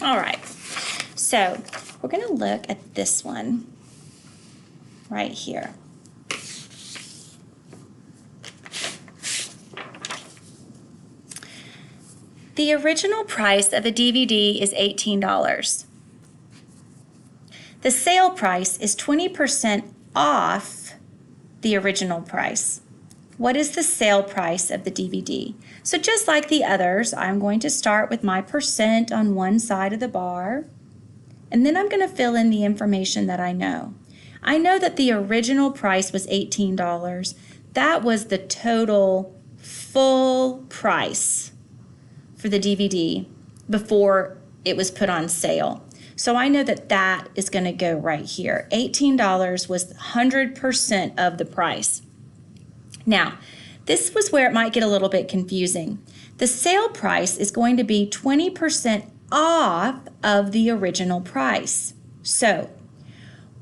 All right, so we're going to look at this one right here. The original price of a DVD is $18. The sale price is 20% off the original price. What is the sale price of the DVD? So just like the others, I'm going to start with my percent on one side of the bar, and then I'm going to fill in the information that I know. I know that the original price was $18. That was the total full price for the DVD before it was put on sale. So I know that that is going to go right here. $18 was 100% of the price. Now, this was where it might get a little bit confusing. The sale price is going to be 20% off of the original price. So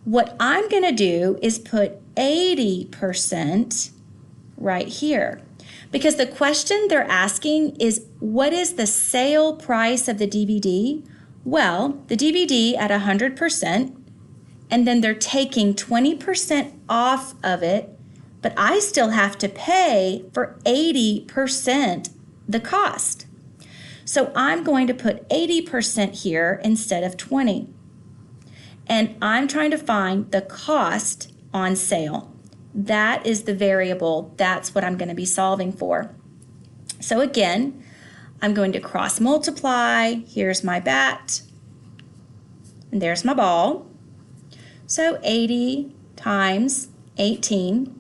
what I'm going to do is put 80% right here. Because the question they're asking is, what is the sale price of the DVD? Well, the DVD at 100%, and then they're taking 20% off of it, but I still have to pay for 80% the cost. So I'm going to put 80% here instead of 20. And I'm trying to find the cost on sale. That is the variable. That's what I'm going to be solving for. So again, I'm going to cross multiply. Here's my bat, and there's my ball. So 80 times 18.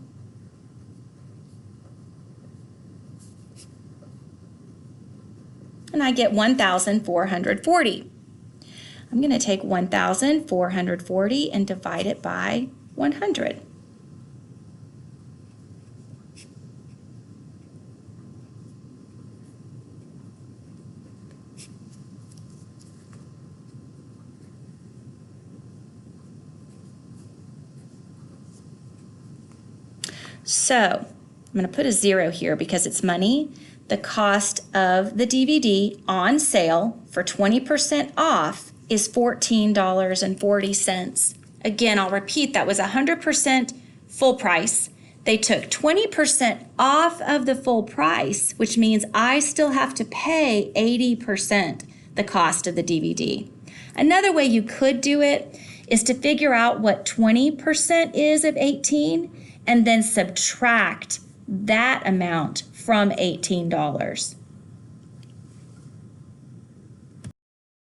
And I get 1,440. I'm going to take 1,440 and divide it by 100. So I'm going to put a 0 here because it's money. The cost of the DVD on sale for 20% off is $14.40. Again, I'll repeat, that was 100% full price. They took 20% off of the full price, which means I still have to pay 80% the cost of the DVD. Another way you could do it is to figure out what 20% is of 18 and then subtract that amount from $18.